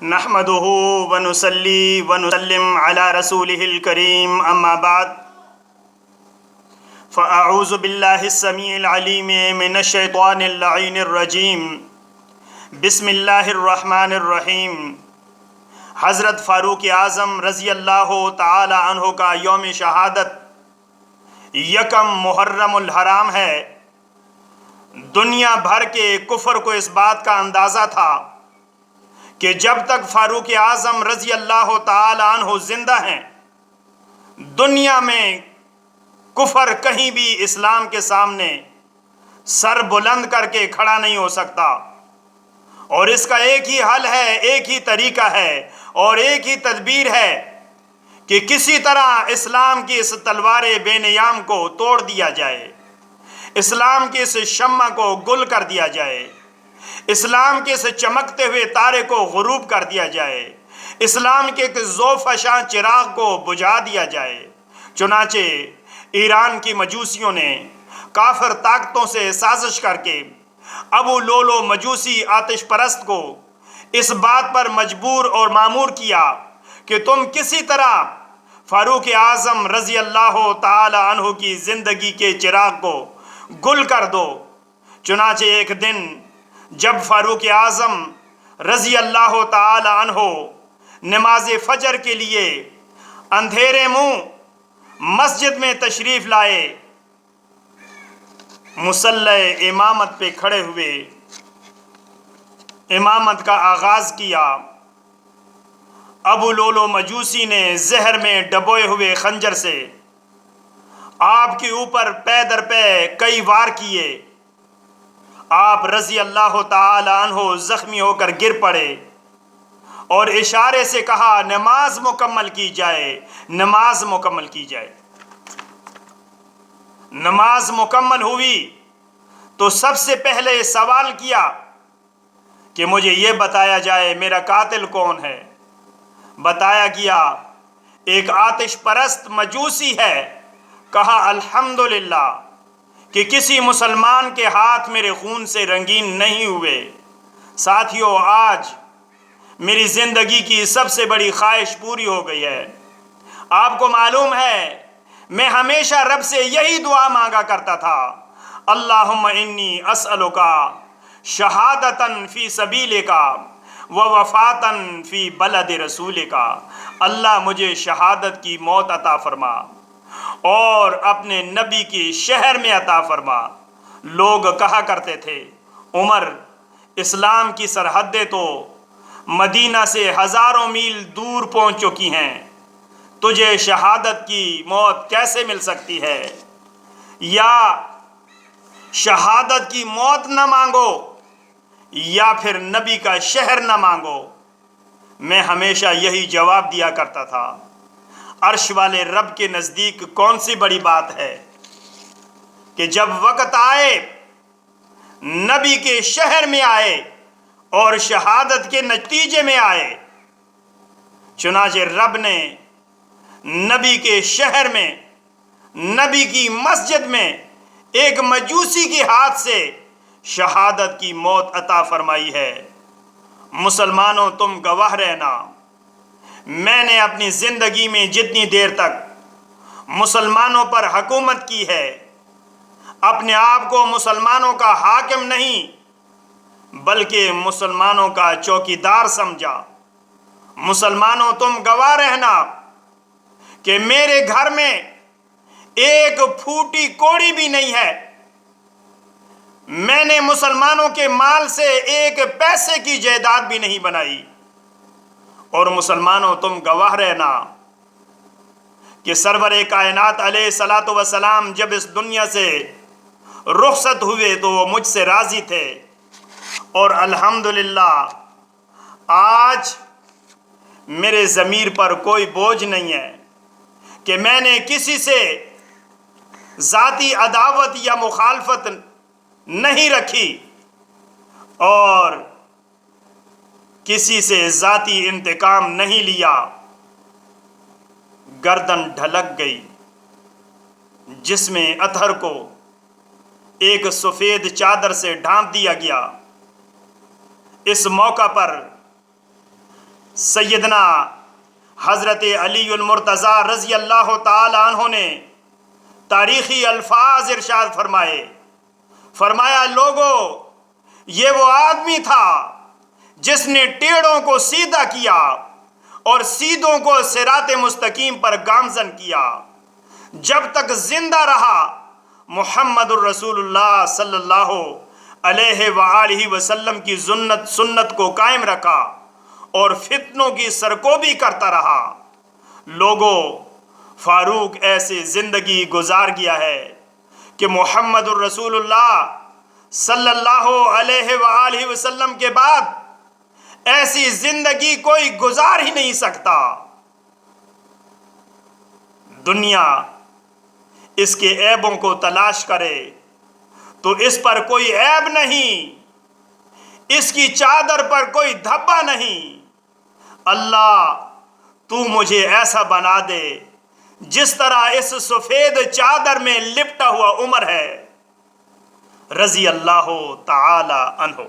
नहमदुहु व नुसल्ली व नुसल्लिम अला रसूलिहिल करीम अम्मा बाद फ़अऊज़ु बिल्लाहिस समीइल अलीम मिनश शैतानिर लईनिर रजीम बिस्मिल्लाहिर रहमानिर रहीम। हज़रत फ़ारूक आज़म रज़ी अल्लाह ताला अन्हु का यौम शहादत यकम मुहर्रमुल हराम है। दुनिया भर के कुफ़र को इस बात का अंदाज़ा था कि जब तक फ़ारूक आज़म रज़ी अल्लाह ताला अन्हु ज़िंदा हैं, दुनिया में कुफ़र कहीं भी इस्लाम के सामने सर बुलंद करके खड़ा नहीं हो सकता। और इसका एक ही हल है, एक ही तरीका है और एक ही तदबीर है कि किसी तरह इस्लाम की इस तलवार बेनियाम को तोड़ दिया जाए, इस्लाम के इस शम्मा को गुल कर दिया जाए, इस्लाम के इस चमकते हुए तारे को गुरूब कर दिया जाए, इस्लाम के एक ज़ोफ़शां चिराग को बुझा दिया जाए। चुनाचे ईरान की मजूसियों ने काफिर ताकतों से साजिश करके अबू लोलो मजूसी आतिश परस्त को इस बात पर मजबूर और मामूर किया कि तुम किसी तरह फ़ारूक आज़म रज़ी अल्लाह ताला अन्हु की ज़िंदगी के चिराग को गुल कर दो। चुनाचे एक दिन जब फ़ारूक आज़म रज़ी अल्लाह ताला अन्हु नमाज फ़जर के लिए अंधेरे मुँह मस्जिद में तशरीफ़ लाए, मुसल्ला इमामत पे खड़े हुए, इमामत का आगाज़ किया। अबू लोलो मजूसी ने जहर में डबोए हुए खंजर से आपके ऊपर पै दर पै कई वार किए। आप रज़ी अल्लाह ताला अन्हु ज़ख्मी होकर गिर पड़े और इशारे से कहा, नमाज मुकम्मल की जाए, नमाज मुकम्मल की जाए। नमाज मुकम्मल हुई तो सबसे पहले सवाल किया कि मुझे ये बताया जाए मेरा कातिल कौन है। बताया गया एक आतिश परस्त मजूसी है। कहा अल्हम्दुलिल्लाह कि किसी मुसलमान के हाथ मेरे खून से रंगीन नहीं हुए। साथियों, आज मेरी ज़िंदगी की सबसे बड़ी ख्वाहिश पूरी हो गई है। आपको मालूम है मैं हमेशा रब से यही दुआ मांगा करता था, अल्लाहुम्मा इन्नी अस्अलुका शहादतन फ़ी सबीलिका व वफ़ातन फ़ी बलद रसूलिका। अल्लाह मुझे शहादत की मौत अता फरमा और अपने नबी की शहर में अता फरमा। लोग कहा करते थे, उमर इस्लाम की सरहदें तो मदीना से हज़ारों मील दूर पहुंच चुकी हैं, तुझे शहादत की मौत कैसे मिल सकती है? या शहादत की मौत न मांगो या फिर नबी का शहर न मांगो। मैं हमेशा यही जवाब दिया करता था, अर्श वाले रब के नज़दीक कौन सी बड़ी बात है कि जब वक़्त आए नबी के शहर में आए और शहादत के नतीजे में आए। चुनाचे रब ने नबी के शहर में, नबी की मस्जिद में एक मजूसी के हाथ से शहादत की मौत अता फरमाई है। मुसलमानों, तुम गवाह रहना, मैंने अपनी ज़िंदगी में जितनी देर तक मुसलमानों पर हुकूमत की है, अपने आप को मुसलमानों का हाकिम नहीं बल्कि मुसलमानों का चौकीदार समझा। मुसलमानों, तुम गवाह रहना कि मेरे घर में एक फूटी कोड़ी भी नहीं है। मैंने मुसलमानों के माल से एक पैसे की जायदाद भी नहीं बनाई। और मुसलमानों, तुम गवाह रहना कि सरवर कायनात अलैहिस्सलातु वस्सलाम जब इस दुनिया से रुखसत हुए तो वो मुझसे राज़ी थे। और अल्हम्दुलिल्लाह आज मेरे ज़मीर पर कोई बोझ नहीं है कि मैंने किसी से ज़ाती अदावत या मुखालफत नहीं रखी और किसी से ज़ाती इंतकाम नहीं लिया। गर्दन ढलक गई, जिसमें अतहर को एक सफ़ेद चादर से ढांप दिया गया। इस मौका पर سیدنا حضرت علی المرتضیٰ رضی اللہ تعالی عنہ نے تاریخی الفاظ ارشاد فرمایا لوگو، یہ وہ آدمی تھا جس نے ٹیڑھوں کو سیدھا کیا اور سیدھوں کو صراط مستقیم پر گامزن کیا۔ جب تک زندہ رہا محمد الرسول اللہ صلی اللہ علیہ وآلہ وسلم کی سنت کو قائم رکھا اور فتنوں کی سرکوبی کرتا رہا۔ لوگوں، فاروق ایسی زندگی گزار گیا ہے کہ محمد الرسول اللہ صلی اللہ علیہ وآلہ وسلم کے بعد ایسی زندگی کوئی گزار ہی نہیں سکتا۔ دنیا اس کے عیبوں کو تلاش کرے تو اس پر کوئی عیب نہیں، اس کی چادر پر کوئی دھبا نہیں۔ اللہ تو مجھے ایسا بنا دے جس طرح اس سفید چادر میں لپٹا ہوا عمر ہے رضی اللہ تعالی عنہ۔